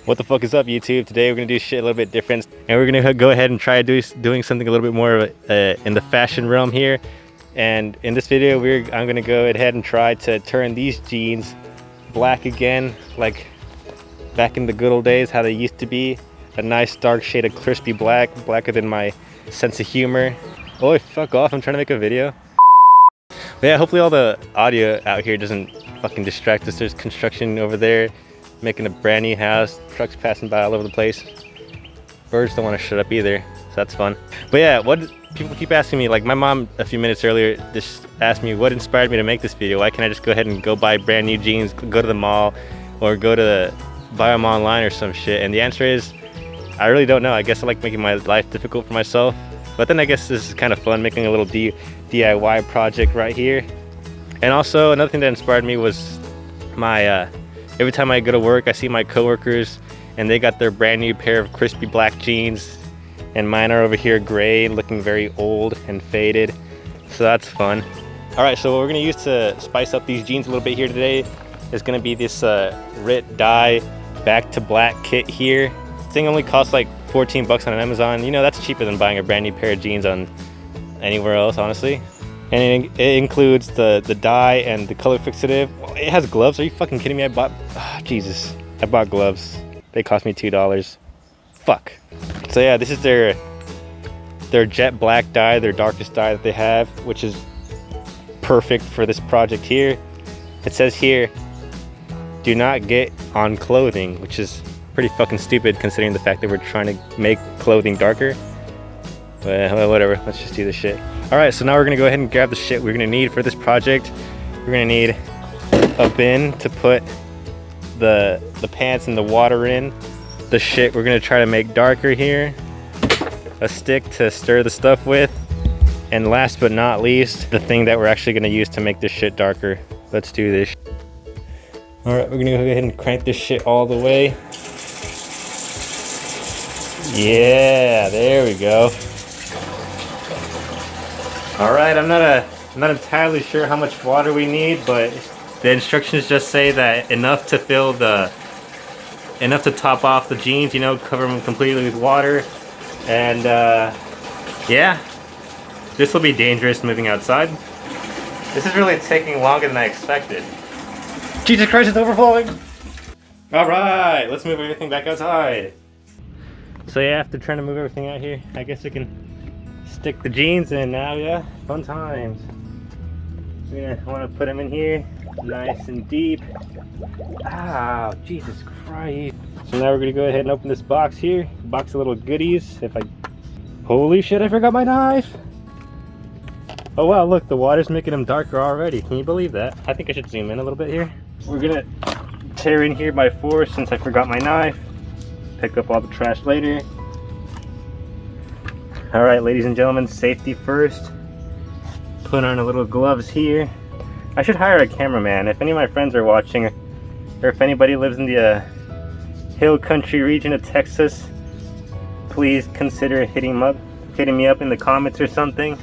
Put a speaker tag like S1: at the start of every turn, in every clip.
S1: What the fuck is up, YouTube? Today we're gonna do shit a little bit different, and we're gonna go ahead and try doing something a little bit more in the fashion realm here. And in this video, I'm gonna go ahead and try to turn these jeans black again, like back in the good old days, how they used to be. A nice dark shade of crispy black, blacker than my sense of humor. Oh, fuck off! I'm trying to make a video. But yeah, hopefully all the audio out here doesn't fucking distract us. There's construction over there, making a brand new house, trucks passing by all over the place. Birds don't want to shut up either, so that's fun. But yeah, what people keep asking me, like my mom a few minutes earlier just asked me what inspired me to make this video. Why can't I just go ahead and go buy brand new jeans, go to the mall, or buy them online or some shit? And the answer is, I really don't know. I guess I like making my life difficult for myself. But then I guess this is kind of fun, making a little DIY project right here. And also another thing that inspired me was my every time I go to work, I see my coworkers and they got their brand new pair of crispy black jeans, and mine are over here gray, looking very old and faded. So that's fun. All right, so what we're gonna use to spice up these jeans a little bit here today is gonna be this RIT dye back to black kit here. This thing only costs like 14 bucks on Amazon. You know, that's cheaper than buying a brand new pair of jeans on anywhere else, honestly. And it includes the dye and the color fixative. It has gloves. Are you fucking kidding me? I bought gloves. They cost me $2. Fuck. So yeah, this is their jet black dye, their darkest dye that they have, which is perfect for this project here. It says here, do not get on clothing, which is pretty fucking stupid considering the fact that we're trying to make clothing darker. But whatever, let's just do this shit. All right, so now we're gonna go ahead and grab the shit we're gonna need for this project. We're gonna need a bin to put the pants and the water in. The shit we're gonna try to make darker here. A stick to stir the stuff with. And last but not least, the thing that we're actually gonna use to make this shit darker. Let's do this. All right, we're gonna go ahead and crank this shit all the way. Yeah, there we go. All right, I'm not entirely sure how much water we need, but the instructions just say that enough to top off the jeans, you know, cover them completely with water. And yeah, this will be dangerous moving outside. This is really taking longer than I expected. Jesus Christ, it's overflowing. All right, let's move everything back outside. So yeah, after trying to move everything out here, I guess I can stick the jeans in now. Yeah, fun times. I want to put them in here nice and deep. Ah, Jesus Christ. So now we're gonna go ahead and open this box here, box of little goodies. Holy shit, I forgot my knife. Oh wow, look, the water's making them darker already. Can you believe that? I think I should zoom in a little bit here. We're gonna tear in here by force since I forgot my knife. Pick up all the trash later. All right, ladies and gentlemen, safety first. Put on a little gloves here. I should hire a cameraman. If any of my friends are watching, or if anybody lives in the hill country region of Texas, please consider hitting me up in the comments or something.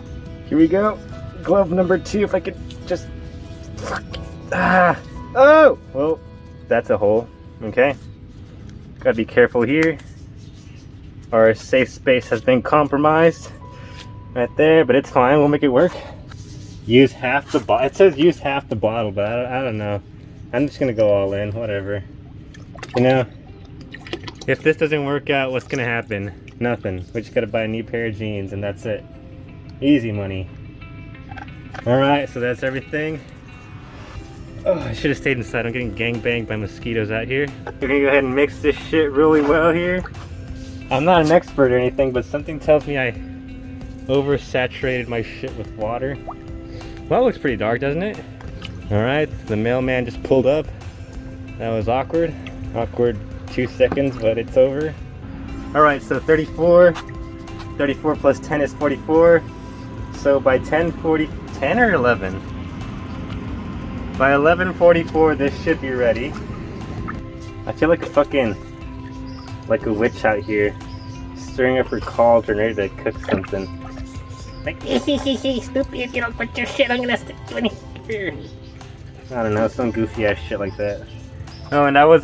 S1: Here we go. Glove number 2, if I could just... Oh! Well, that's a hole. Okay. Gotta be careful here. Our safe space has been compromised. Right there, but it's fine. We'll make it work. Use half the bottle. It says use half the bottle, but I don't know. I'm just gonna go all in, whatever. You know, if this doesn't work out, what's gonna happen? Nothing. We just gotta buy a new pair of jeans and that's it. Easy money. Alright, so that's everything. Oh, I should have stayed inside. I'm getting gangbanged by mosquitoes out here. We're gonna go ahead and mix this shit really well here. I'm not an expert or anything, but something tells me I oversaturated my shit with water. Well, it looks pretty dark, doesn't it? Alright, the mailman just pulled up. That was awkward. Awkward 2 seconds, but it's over. Alright, so 34 plus 10 is 44. So by 10 or 11? By 11:44, this should be ready. I feel like like a witch out here, stirring up her cauldron ready to cook something. Like, stupid, if you don't put your shit, I'm gonna stick you in here. I don't know, some goofy ass shit like that. Oh, and that was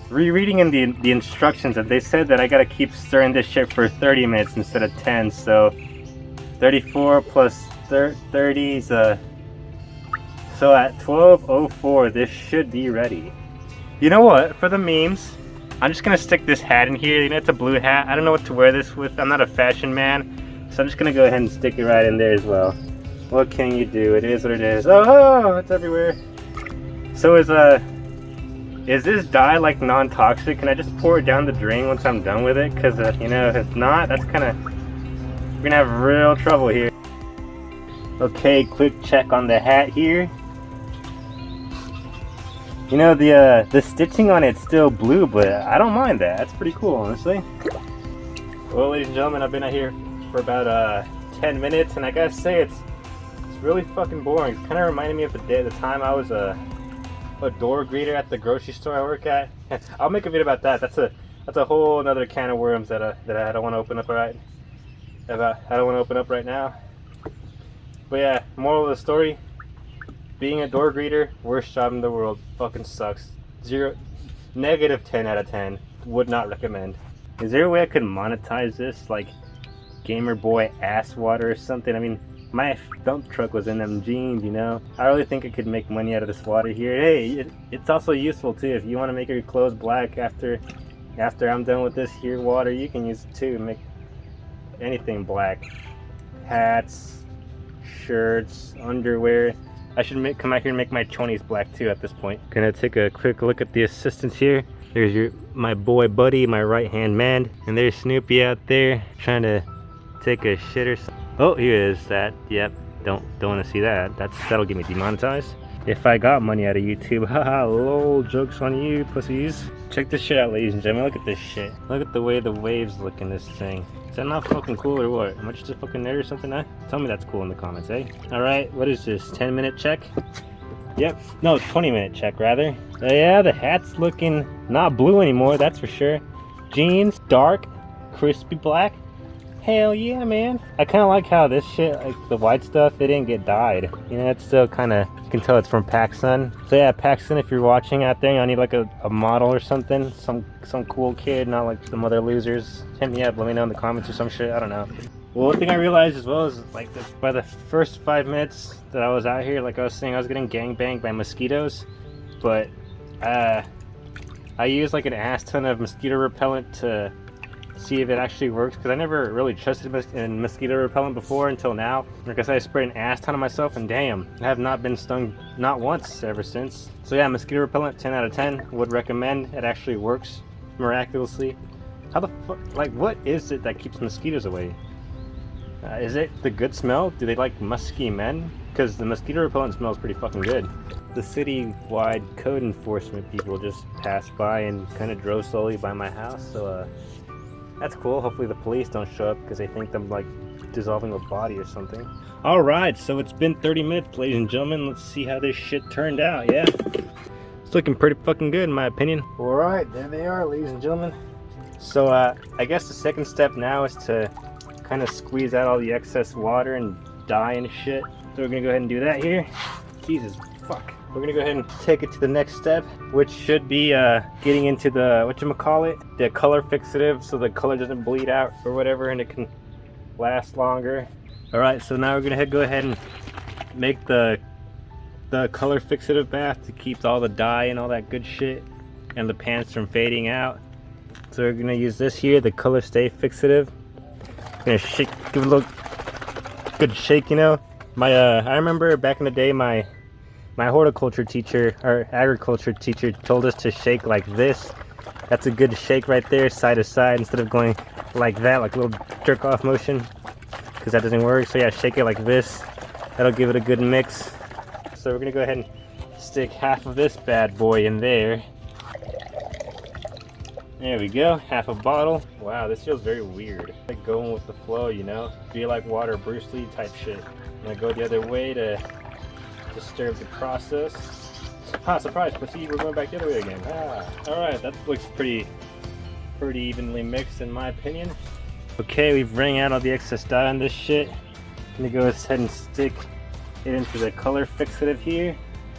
S1: rereading in the instructions that they said that I gotta keep stirring this shit for 30 minutes instead of 10. So 34 plus 30 is so at 12:04 this should be ready. You know what? For the memes, I'm just gonna stick this hat in here. You know, it's a blue hat. I don't know what to wear this with. I'm not a fashion man, so I'm just gonna go ahead and stick it right in there as well. What can you do? It is what it is. Oh, it's everywhere. So is this dye like non-toxic? Can I just pour it down the drain once I'm done with it? Because you know, if not, that's kind of, we're gonna have real trouble here. Okay, quick check on the hat here. You know, the stitching on it's still blue, but I don't mind that. That's pretty cool, honestly. Well, ladies and gentlemen, I've been out here for about 10 minutes, and I gotta say it's really fucking boring. It's kind of reminding me of the time I was a door greeter at the grocery store I work at. I'll make a video about that. That's a whole another can of worms that I don't want to open up I don't want to open up right now. But yeah, moral of the story: being a door greeter, worst job in the world. Fucking sucks. Negative 10 out of 10. Would not recommend. Is there a way I could monetize this, like Gamer Boy ass water or something? I mean, my dump truck was in them jeans, you know. I really think I could make money out of this water here. Hey, it's also useful too. If you want to make your clothes black after I'm done with this here water, you can use it too. Make anything black. Hats, shirts, underwear. I should come out here and make my chonies black too at this point. Gonna take a quick look at the assistants here. There's my boy buddy, my right hand man, and there's Snoopy out there trying to take a shit or something. Oh, here is that. Yep, don't want to see that. That'll get me demonetized if I got money out of YouTube. Haha, lol, jokes on you pussies. Check this shit out, ladies and gentlemen. Look at this shit. Look at the way the waves look in this thing. Is that not fucking cool or what? Am I just a fucking nerd or something? Tell me that's cool in the comments, eh? Alright, what is this? 10-minute check? Yep, no, 20-minute check rather. Yeah, the hat's looking not blue anymore, that's for sure. Jeans, dark, crispy black. Hell yeah, man. I kind of like how this shit, like the white stuff, it didn't get dyed. You know, it's still kind of, you can tell it's from PacSun. So yeah, PacSun, if you're watching out there, I need like a model or something. Some cool kid, not like some other losers. Hit me up, let me know in the comments or some shit, I don't know. Well, one thing I realized as well is like by the first 5 minutes that I was out here, like I was saying, I was getting gangbanged by mosquitoes. But I used like an ass ton of mosquito repellent to see if it actually works, because I never really trusted in mosquito repellent before until now. Like I said, I sprayed an ass ton on myself, and damn, I have not been stung not once ever since. So yeah, mosquito repellent, 10 out of 10, would recommend. It actually works miraculously. How the fuck, like what is it that keeps mosquitoes away? Is it the good smell? Do they like musky men? Because the mosquito repellent smells pretty fucking good. The city-wide code enforcement people just passed by and kind of drove slowly by my house, so that's cool. Hopefully the police don't show up because they think I'm like dissolving a body or something. Alright, so it's been 30 minutes, ladies and gentlemen. Let's see how this shit turned out, yeah? It's looking pretty fucking good in my opinion. Alright, there they are, ladies and gentlemen. So I guess the second step now is to kind of squeeze out all the excess water and dye and shit. So we're gonna go ahead and do that here. Jesus, fuck. We're gonna go ahead and take it to the next step, which should be getting into the, whatchamacallit, the color fixative, so the color doesn't bleed out or whatever, and it can last longer. Alright, so now we're gonna go ahead and make the color fixative bath to keep all the dye and all that good shit and the pants from fading out. So we're gonna use this here, the color stay fixative. Gonna shake, give it a little good shake, you know. I remember back in the day, my horticulture teacher, or agriculture teacher, told us to shake like this. That's a good shake right there, side to side, instead of going like that, like a little jerk off motion, because that doesn't work. So yeah, shake it like this. That'll give it a good mix. So we're gonna go ahead and stick half of this bad boy in there. There we go, half a bottle. Wow, this feels very weird. Like going with the flow, you know? Be like water, Bruce Lee type shit. I'm gonna go the other way to disturb the process. Ah, surprise, but see, we're going back the other way again. Ah, alright, that looks pretty evenly mixed in my opinion. Okay, we've wring out all the excess dye on this shit. I'm gonna go ahead and stick it into the color fixative here.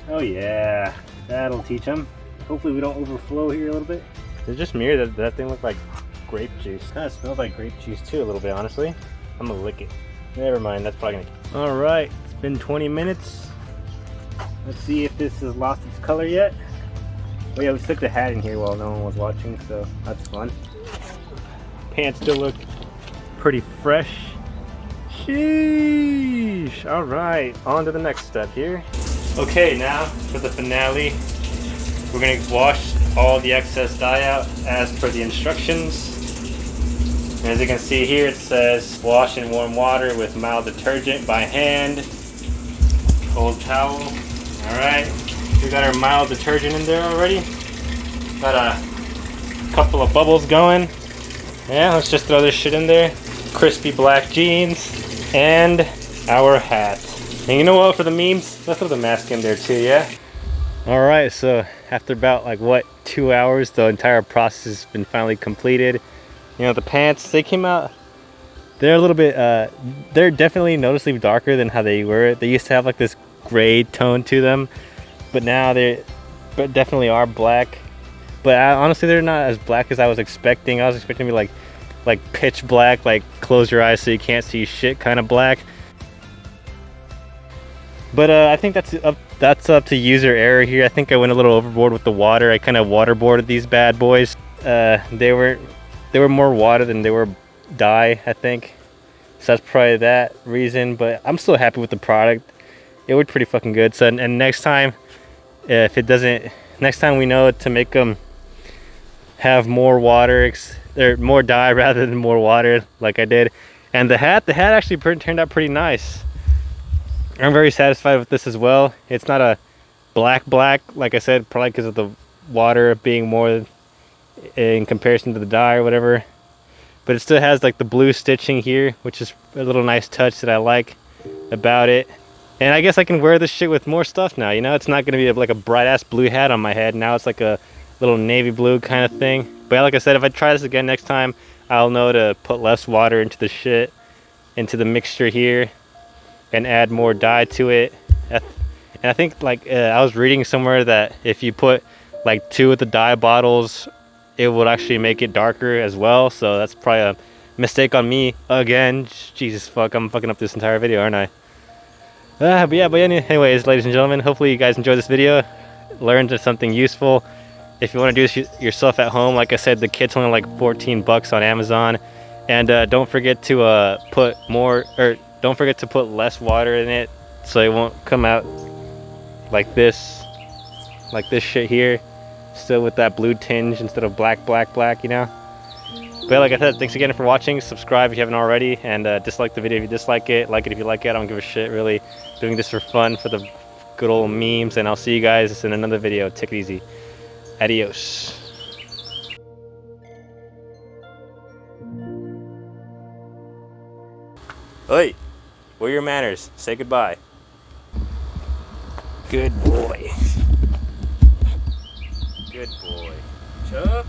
S1: Oh yeah, that'll teach them. Hopefully we don't overflow here a little bit. It's just me, that thing looked like grape juice. Kind of smells like grape juice too a little bit, honestly. I'm gonna lick it. Never mind, that's probably gonna... Alright, it's been 20 minutes. Let's see if this has lost its color yet. Oh yeah, we stuck the hat in here while no one was watching, so that's fun. Pants still look pretty fresh. Sheesh! Alright, on to the next step here. Okay, now for the finale. We're going to wash all the excess dye out as per the instructions. And as you can see here, it says wash in warm water with mild detergent by hand. Cold towel. Alright, we got our mild detergent in there already. Got a couple of bubbles going. Yeah, let's just throw this shit in there. Crispy black jeans and our hat. And you know what, for the memes, let's throw the mask in there too, yeah? Alright, so after about like what, 2 hours, the entire process has been finally completed. You know, the pants, they came out, they're a little bit, they're definitely noticeably darker than how they were. They used to have like this gray tone to them, but now they definitely are black. But honestly, they're not as black as I was expecting. I was expecting to be like pitch black, like close your eyes so you can't see shit kind of black. But I think that's up to user error here. I think I went a little overboard with the water. I kind of waterboarded these bad boys. They were more water than they were dye, I think. So that's probably that reason. But I'm still happy with the product. It worked pretty fucking good. So and next time, if it doesn't, next time we know to make them have more water, or more dye rather than more water, like I did. And the hat actually turned out pretty nice. I'm very satisfied with this as well. It's not a black, like I said, probably because of the water being more in comparison to the dye or whatever. But it still has like the blue stitching here, which is a little nice touch that I like about it. And I guess I can wear this shit with more stuff now, you know? It's not gonna be like a bright ass blue hat on my head. Now it's like a little navy blue kind of thing. But like I said, if I try this again next time, I'll know to put less water into the shit, into the mixture here, and add more dye to it. And I think like I was reading somewhere that if you put like 2 of the dye bottles, it would actually make it darker as well. So that's probably a mistake on me again. Jesus fuck, I'm fucking up this entire video, aren't I? But anyways, ladies and gentlemen, hopefully you guys enjoyed this video, learned something useful. If you want to do this yourself at home, like I said, the kit's only like 14 bucks on Amazon. And don't forget to don't forget to put less water in it so it won't come out like this shit here, still with that blue tinge instead of black, you know? But like I said, thanks again for watching. Subscribe if you haven't already, and dislike the video if you dislike it. Like it if you like it. I don't give a shit, really. Doing this for fun, for the good old memes, and I'll see you guys in another video. Take it easy. Adios. Oi! Where are your manners? Say goodbye. Good boy. Good boy. Chuck.